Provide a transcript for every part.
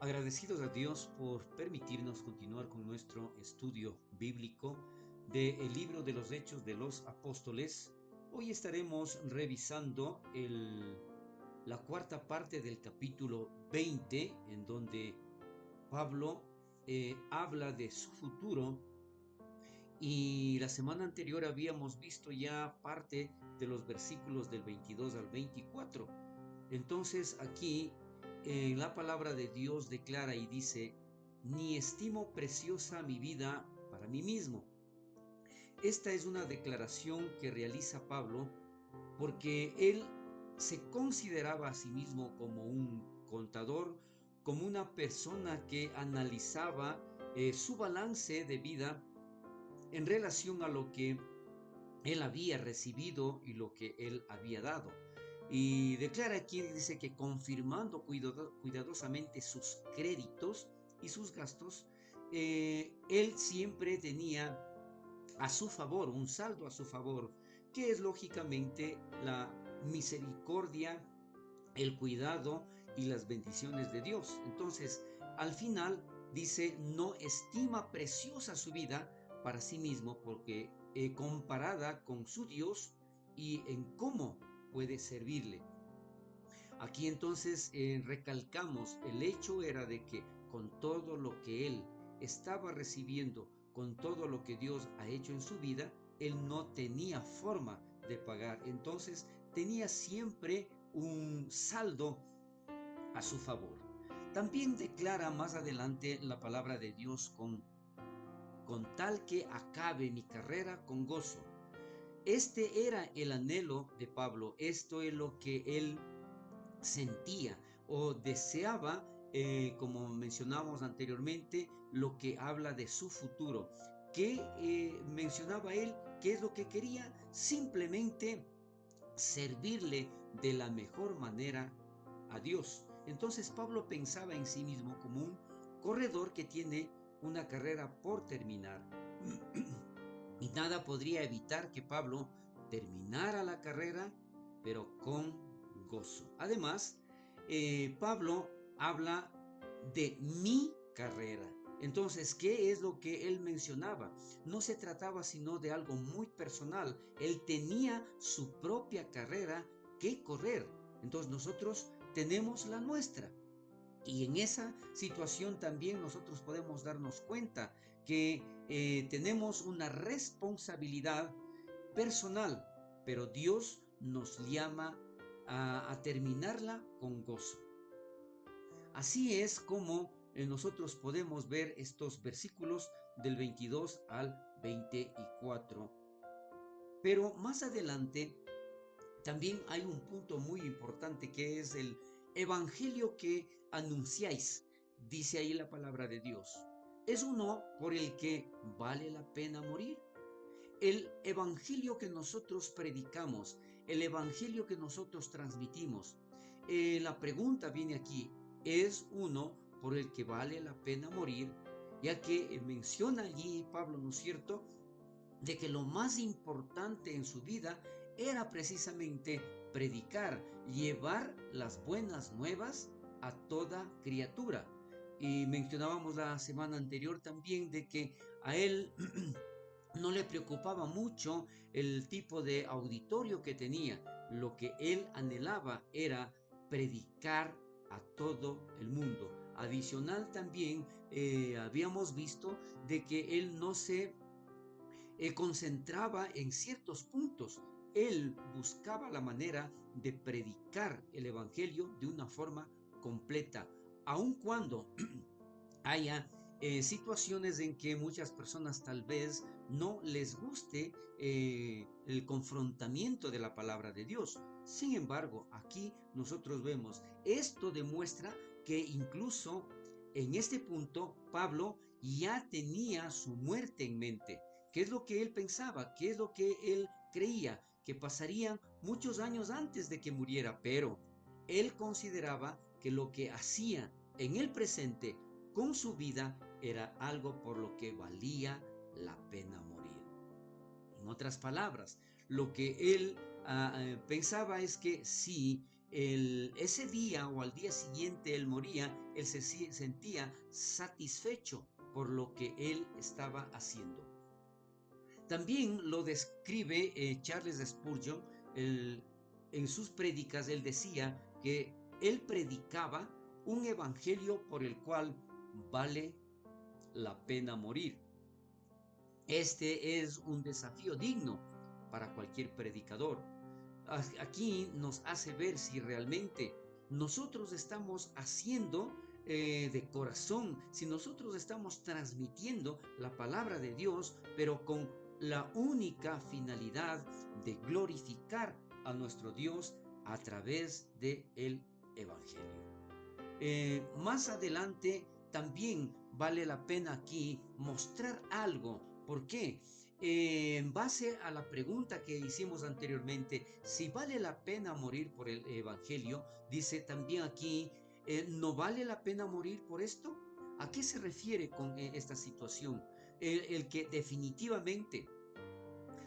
Agradecidos a Dios por permitirnos continuar con nuestro estudio bíblico del libro de los Hechos de los Apóstoles. Hoy estaremos revisando la cuarta parte del capítulo 20, en donde Pablo habla de su futuro, y la semana anterior habíamos visto ya parte de los versículos del 22 al 24. Entonces aquí la palabra de Dios declara y dice: ni estimo preciosa mi vida para mí mismo. Esta es una declaración que realiza Pablo porque él se consideraba a sí mismo como un contador, como una persona que analizaba su balance de vida en relación a lo que él había recibido y lo que él había dado. Y declara aquí, dice que confirmando cuidadosamente sus créditos y sus gastos, él siempre tenía a su favor, un saldo a su favor, que es lógicamente la misericordia, el cuidado y las bendiciones de Dios. Entonces, al final dice: no estima preciosa su vida para sí mismo, porque comparada con su Dios y en cómo puede servirle. Aquí entonces recalcamos, el hecho era de que con todo lo que él estaba recibiendo, con todo lo que Dios ha hecho en su vida, él no tenía forma de pagar. Entonces tenía siempre un saldo a su favor. También declara más adelante la palabra de Dios con tal que acabe mi carrera con gozo. Este era el anhelo de Pablo, esto es lo que él sentía o deseaba, como mencionábamos anteriormente, lo que habla de su futuro. ¿Qué mencionaba él? ¿Qué es lo que quería? Simplemente servirle de la mejor manera a Dios. Entonces Pablo pensaba en sí mismo como un corredor que tiene una carrera por terminar. Y nada podría evitar que Pablo terminara la carrera, pero con gozo. Además, Pablo habla de mi carrera. Entonces, ¿qué es lo que él mencionaba? No se trataba sino de algo muy personal. Él tenía su propia carrera que correr. Entonces nosotros tenemos la nuestra. Y en esa situación también nosotros podemos darnos cuenta que tenemos una responsabilidad personal, pero Dios nos llama a terminarla con gozo. Así es como nosotros podemos ver estos versículos del 22 al 24. Pero más adelante también hay un punto muy importante, que es el evangelio que anunciáis. Dice ahí la palabra de Dios: ¿es uno por el que vale la pena morir? El evangelio que nosotros predicamos, el evangelio que nosotros transmitimos. La pregunta viene aquí: ¿es uno por el que vale la pena morir? Ya que menciona allí Pablo, ¿no es cierto?, de que lo más importante en su vida era precisamente predicar, llevar las buenas nuevas a toda criatura. Y mencionábamos la semana anterior también de que a él no le preocupaba mucho el tipo de auditorio que tenía. Lo que él anhelaba era predicar a todo el mundo. Adicional también habíamos visto de que él no se concentraba en ciertos puntos. Él buscaba la manera de predicar el evangelio de una forma completa, aun cuando haya situaciones en que muchas personas tal vez no les guste el confrontamiento de la palabra de Dios. Sin embargo, aquí nosotros vemos, esto demuestra que incluso en este punto Pablo ya tenía su muerte en mente. ¿Qué es lo que él pensaba? ¿Qué es lo que él creía? Que pasarían muchos años antes de que muriera, pero él consideraba que lo que hacía en el presente con su vida era algo por lo que valía la pena morir. En otras palabras, lo que él pensaba es que si ese día o al día siguiente él moría, él se sentía satisfecho por lo que él estaba haciendo. También lo describe Charles Spurgeon. En sus prédicas él decía que él predicaba un evangelio por el cual vale la pena morir. Este es un desafío digno para cualquier predicador. Aquí nos hace ver si realmente nosotros estamos haciendo de corazón, si nosotros estamos transmitiendo la palabra de Dios, pero con la única finalidad de glorificar a nuestro Dios a través del Evangelio. Más adelante también vale la pena aquí mostrar algo. ¿Por qué? En base a la pregunta que hicimos anteriormente, si vale la pena morir por el Evangelio, dice también aquí, ¿no vale la pena morir por esto? ¿A qué se refiere con esta situación? El que definitivamente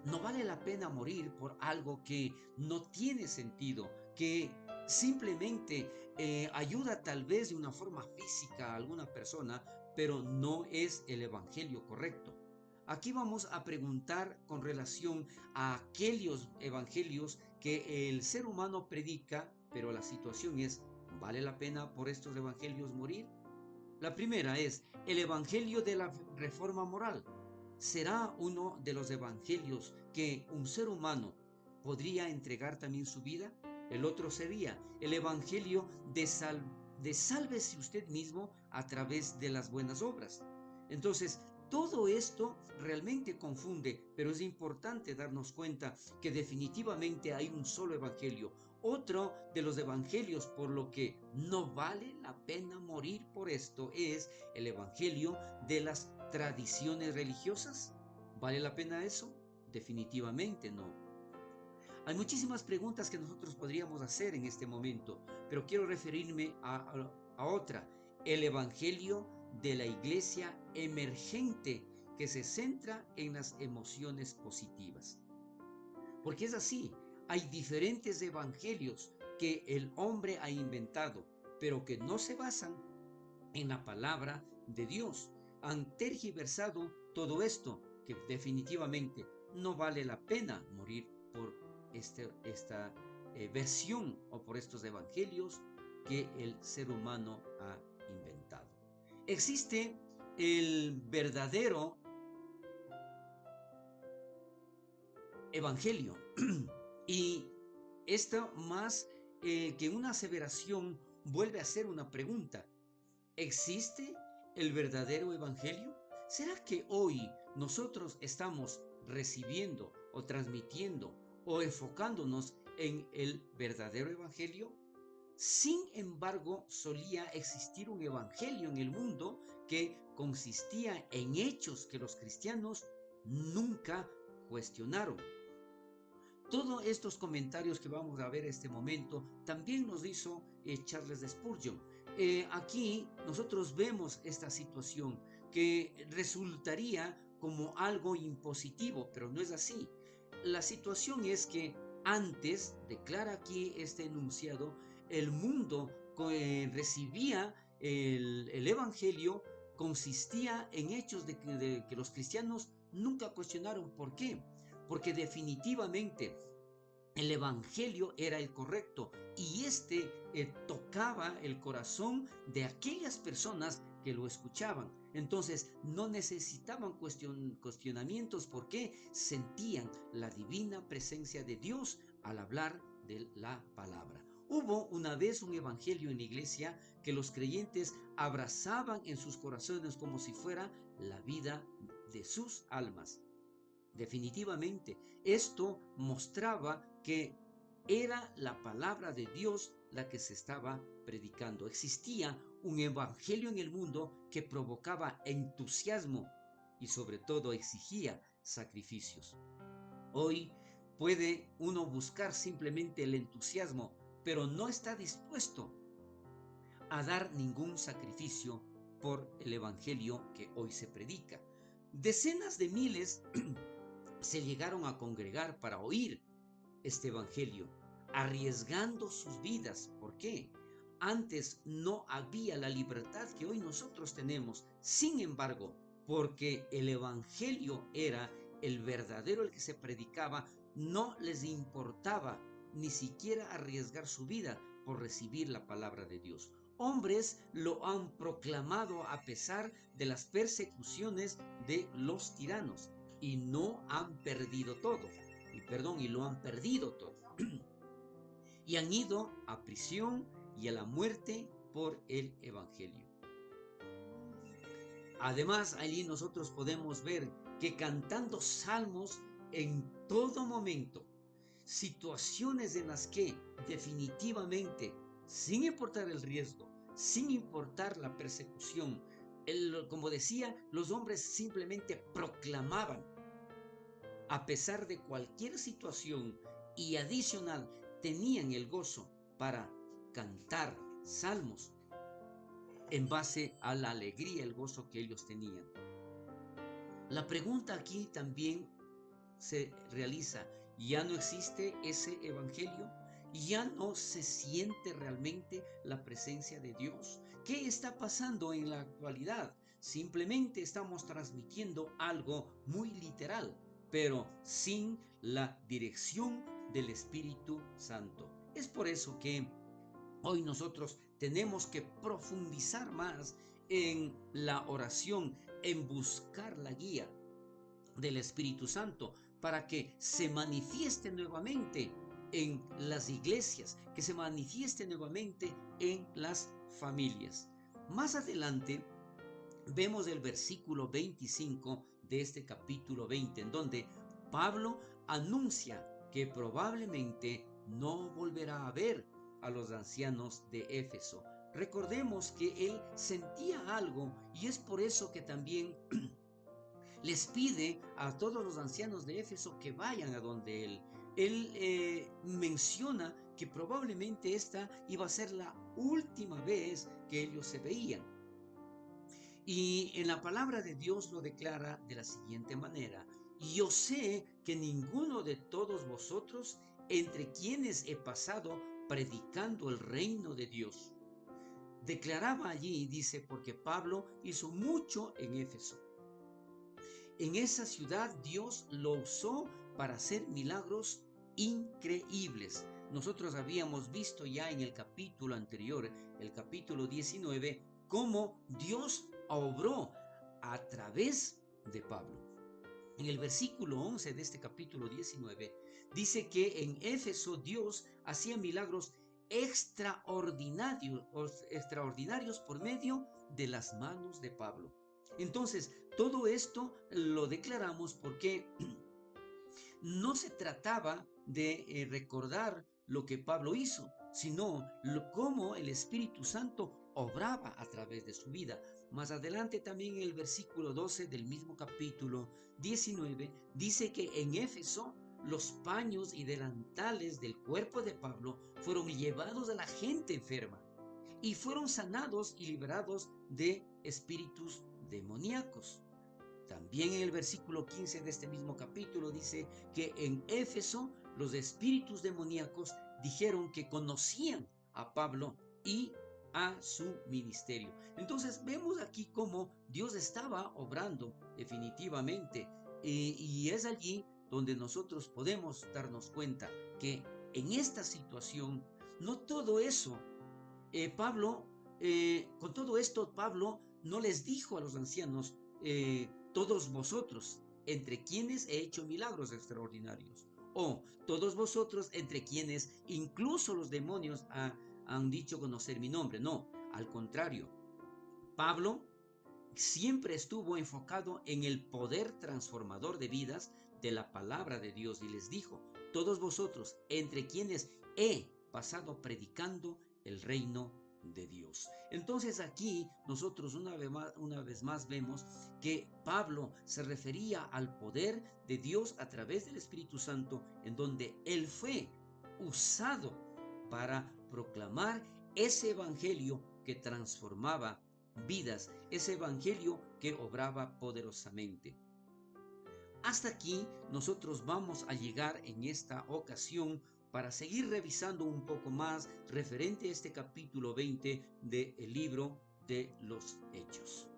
no vale la pena morir por algo que no tiene sentido, que simplemente ayuda tal vez de una forma física a alguna persona, pero no es el evangelio correcto. Aquí vamos a preguntar con relación a aquellos evangelios que el ser humano predica, pero la situación es, ¿vale la pena por estos evangelios morir? La primera es el evangelio de la reforma moral. ¿Será uno de los evangelios que un ser humano podría entregar también su vida? El otro sería el evangelio de sálvese usted mismo a través de las buenas obras. Entonces, todo esto realmente confunde, pero es importante darnos cuenta que definitivamente hay un solo evangelio. Otro de los evangelios por lo que no vale la pena morir por esto es el evangelio de las tradiciones religiosas. ¿Vale la pena eso? Definitivamente no. Hay muchísimas preguntas que nosotros podríamos hacer en este momento, pero quiero referirme a otra, el evangelio de la iglesia emergente que se centra en las emociones positivas. Porque es así, hay diferentes evangelios que el hombre ha inventado, pero que no se basan en la palabra de Dios. Han tergiversado todo esto, que definitivamente no vale la pena morir por esta versión o por estos evangelios que el ser humano ha inventado. Existe el verdadero evangelio. Y esto más que una aseveración vuelve a ser una pregunta. ¿Existe el verdadero evangelio? ¿Será que hoy nosotros estamos recibiendo o transmitiendo o enfocándonos en el verdadero evangelio? Sin embargo, solía existir un evangelio en el mundo que consistía en hechos que los cristianos nunca cuestionaron. Todos estos comentarios que vamos a ver en este momento también nos hizo Charles Spurgeon. Aquí nosotros vemos esta situación que resultaría como algo impositivo, pero no es así. La situación es que antes, declara aquí este enunciado, el mundo recibía el Evangelio, consistía en hechos de que los cristianos nunca cuestionaron. ¿Por qué? Porque definitivamente el evangelio era el correcto y tocaba el corazón de aquellas personas que lo escuchaban. Entonces no necesitaban cuestionamientos porque sentían la divina presencia de Dios al hablar de la palabra. Hubo una vez un evangelio en la iglesia que los creyentes abrazaban en sus corazones como si fuera la vida de sus almas. Definitivamente, esto mostraba que era la palabra de Dios la que se estaba predicando. Existía un evangelio en el mundo que provocaba entusiasmo y sobre todo exigía sacrificios. Hoy puede uno buscar simplemente el entusiasmo, pero no está dispuesto a dar ningún sacrificio por el evangelio que hoy se predica. Decenas de miles se llegaron a congregar para oír este evangelio. arriesgando sus vidas. ¿Por qué? Antes no había la libertad que hoy nosotros tenemos. Sin embargo, porque el evangelio era el verdadero, el que se predicaba, no les importaba ni siquiera arriesgar su vida por recibir la palabra de Dios. Hombres lo han proclamado a pesar de las persecuciones de los tiranos y no han perdido todo. Y lo han perdido todo. Y han ido a prisión y a la muerte por el evangelio. Además, allí nosotros podemos ver que cantando salmos en todo momento, situaciones en las que definitivamente, sin importar el riesgo, sin importar la persecución, como decía, los hombres simplemente proclamaban a pesar de cualquier situación, y adicional tenían el gozo para cantar salmos en base a la alegría, el gozo que ellos tenían. La pregunta aquí también se realiza: ¿ya no existe ese evangelio? ¿Ya no se siente realmente la presencia de Dios? ¿Qué está pasando en la actualidad? Simplemente estamos transmitiendo algo muy literal, pero sin la dirección del Espíritu Santo. Es por eso que hoy nosotros tenemos que profundizar más en la oración, en buscar la guía del Espíritu Santo para que se manifieste nuevamente en las iglesias, que se manifieste nuevamente en las familias. Más adelante vemos el versículo 25 de este capítulo 20, en donde Pablo anuncia que probablemente no volverá a ver a los ancianos de Éfeso. Recordemos que él sentía algo, y es por eso que también les pide a todos los ancianos de Éfeso que vayan a donde él. Él menciona que probablemente esta iba a ser la última vez que ellos se veían. Y en la palabra de Dios lo declara de la siguiente manera: yo sé que ninguno de todos vosotros, entre quienes he pasado predicando el reino de Dios. Declaraba allí, dice, porque Pablo hizo mucho en Éfeso. En esa ciudad Dios lo usó para hacer milagros increíbles. Nosotros habíamos visto ya en el capítulo anterior, el capítulo 19, cómo Dios obró a través de Pablo. En el versículo 11 de este capítulo 19 dice que en Éfeso Dios hacía milagros extraordinarios por medio de las manos de Pablo. Entonces, todo esto lo declaramos porque no se trataba de recordar lo que Pablo hizo, sino cómo el Espíritu Santo obraba a través de su vida. Más adelante también en el versículo 12 del mismo capítulo 19 dice que en Éfeso los paños y delantales del cuerpo de Pablo fueron llevados a la gente enferma y fueron sanados y liberados de espíritus demoníacos. También en el versículo 15 de este mismo capítulo dice que en Éfeso los espíritus demoníacos dijeron que conocían a Pablo y a su ministerio. Entonces vemos aquí cómo Dios estaba obrando definitivamente, y es allí donde nosotros podemos darnos cuenta que en esta situación no todo eso, con todo esto Pablo no les dijo a los ancianos: todos vosotros, entre quienes he hecho milagros extraordinarios, o todos vosotros, entre quienes incluso los demonios han dicho conocer mi nombre. No, al contrario, Pablo siempre estuvo enfocado en el poder transformador de vidas de la palabra de Dios, y les dijo: todos vosotros, entre quienes he pasado predicando el reino de Dios. Entonces aquí nosotros una vez más vemos que Pablo se refería al poder de Dios a través del Espíritu Santo, en donde él fue usado para proclamar ese evangelio que transformaba vidas, ese evangelio que obraba poderosamente. Hasta aquí nosotros vamos a llegar en esta ocasión para seguir revisando un poco más referente a este capítulo 20 del libro de los Hechos.